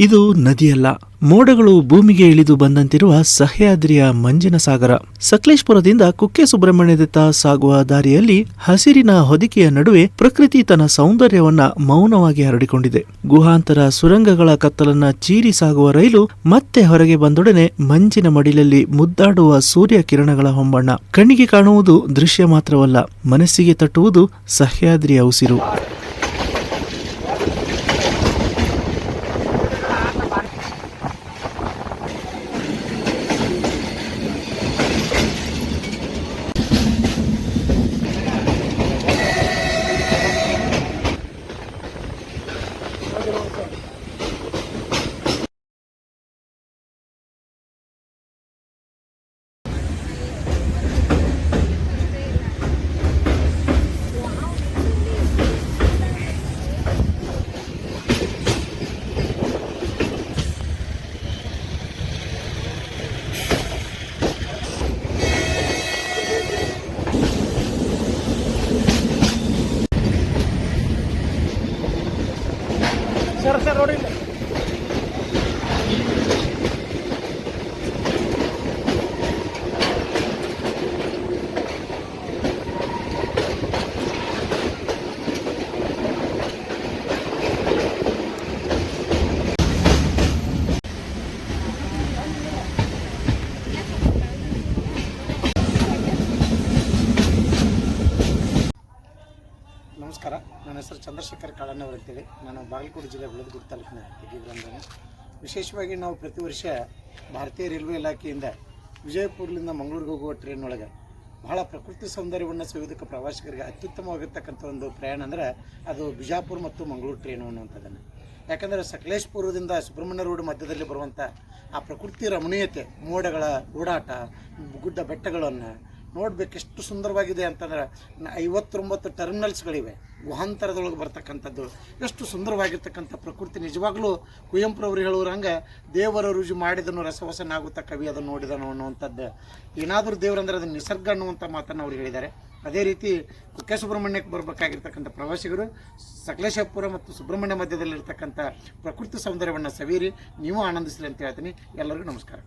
ಇದು ನದಿಯಲ್ಲ, ಮೋಡಗಳು ಭೂಮಿಗೆ ಇಳಿದು ಬಂದಂತಿರುವ ಸಹ್ಯಾದ್ರಿಯ ಮಂಜಿನ ಸಾಗರ. ಸಕಲೇಶಪುರದಿಂದ ಕುಕ್ಕೆ ಸುಬ್ರಹ್ಮಣ್ಯದತ್ತ ಸಾಗುವ ದಾರಿಯಲ್ಲಿ ಹಸಿರಿನ ಹೊದಿಕೆಯ ನಡುವೆ ಪ್ರಕೃತಿ ತನ್ನ ಸೌಂದರ್ಯವನ್ನ ಮೌನವಾಗಿ ಹರಡಿಕೊಂಡಿದೆ. ಗುಹಾಂತರ ಸುರಂಗಗಳ ಕತ್ತಲನ್ನ ಚೀರಿ ಸಾಗುವ ರೈಲು ಮತ್ತೆ ಹೊರಗೆ ಬಂದೊಡನೆ ಮಂಜಿನ ಮಡಿಲಲ್ಲಿ ಮುದ್ದಾಡುವ ಸೂರ್ಯ ಕಿರಣಗಳ ಹೊಂಬಣ್ಣ. ಕಣ್ಣಿಗೆ ಕಾಣುವುದು ದೃಶ್ಯ ಮಾತ್ರವಲ್ಲ, ಮನಸ್ಸಿಗೆ ತಟ್ಟುವುದು ಸಹ್ಯಾದ್ರಿಯ ಉಸಿರು. ಸರ್ ನೋಡಿ ನಮಸ್ಕಾರ. ನನ್ನ ಹೆಸರು ಚಂದ್ರಶೇಖರ್ ಕಾಳಣ್ಣವ್ರು ಅಂತೇಳಿ. ನಾನು ಬಾಗಲಕೋಟೆ ಜಿಲ್ಲೆ ಬೆಳದಗುಡಿ ತಾಲೂಕಿನ ಹೆಗ್ಗಿಗ್ರಾಮದವನು. ವಿಶೇಷವಾಗಿ ನಾವು ಪ್ರತಿ ವರ್ಷ ಭಾರತೀಯ ರೈಲ್ವೆ ಇಲಾಖೆಯಿಂದ ವಿಜಯಪುರದಿಂದ ಮಂಗಳೂರಿಗೆ ಹೋಗುವ ಟ್ರೈನ್ ಒಳಗೆ ಬಹಳ ಪ್ರಕೃತಿ ಸೌಂದರ್ಯವನ್ನು ಸವಿಯೋದಕ್ಕೆ ಪ್ರವಾಸಿಗರಿಗೆ ಅತ್ಯುತ್ತಮವಾಗಿರ್ತಕ್ಕಂಥ ಒಂದು ಪ್ರಯಾಣ ಅಂದರೆ ಅದು ಬಿಜಾಪುರ ಮತ್ತು ಮಂಗಳೂರು ಟ್ರೈನು ಅನ್ನುವಂಥದ್ದನ್ನು. ಯಾಕಂದರೆ ಸಕಲೇಶಪುರದಿಂದ ಸುಬ್ರಹ್ಮಣ್ಯ ರೋಡ್ ಮಧ್ಯದಲ್ಲಿ ಬರುವಂಥ ಆ ಪ್ರಕೃತಿ ರಮಣೀಯತೆ, ಮೋಡಗಳ ಓಡಾಟ, ಗುಡ್ಡ ಬೆಟ್ಟಗಳನ್ನು ನೋಡಬೇಕು. ಎಷ್ಟು ಸುಂದರವಾಗಿದೆ ಅಂತಂದ್ರೆ 59 ಟರ್ಮಿನಲ್ಸ್ಗಳಿವೆ ಗುಹಾಂತರದೊಳಗೆ ಬರ್ತಕ್ಕಂಥದ್ದು. ಎಷ್ಟು ಸುಂದರವಾಗಿರ್ತಕ್ಕಂಥ ಪ್ರಕೃತಿ. ನಿಜವಾಗ್ಲೂ ಕುವೆಂಪುರವರು ಹೇಳುವಂಗೆ ದೇವರ ರುಜು ಮಾಡಿದನು ರಸವಸನಾಗುತ್ತಾ ಕವಿ ಅದನ್ನು ನೋಡಿದನು ಅನ್ನುವಂಥದ್ದು. ಏನಾದರೂ ದೇವರಂದ್ರೆ ಅದನ್ನು ನಿಸರ್ಗ ಅನ್ನುವಂಥ ಮಾತನ್ನು ಅವ್ರು ಹೇಳಿದ್ದಾರೆ. ಅದೇ ರೀತಿ ಕುಕ್ಕೆ ಸುಬ್ರಹ್ಮಣ್ಯಕ್ಕೆ ಬರಬೇಕಾಗಿರ್ತಕ್ಕಂಥ ಪ್ರವಾಸಿಗರು ಸಕಲೇಶಪುರ ಮತ್ತು ಸುಬ್ರಹ್ಮಣ್ಯ ಮಧ್ಯದಲ್ಲಿರ್ತಕ್ಕಂಥ ಪ್ರಕೃತಿ ಸೌಂದರ್ಯವನ್ನು ಸವಿಯಿರಿ, ನೀವು ಆನಂದಿಸಲಿ ಅಂತ ಹೇಳ್ತೀನಿ. ಎಲ್ಲರಿಗೂ ನಮಸ್ಕಾರ.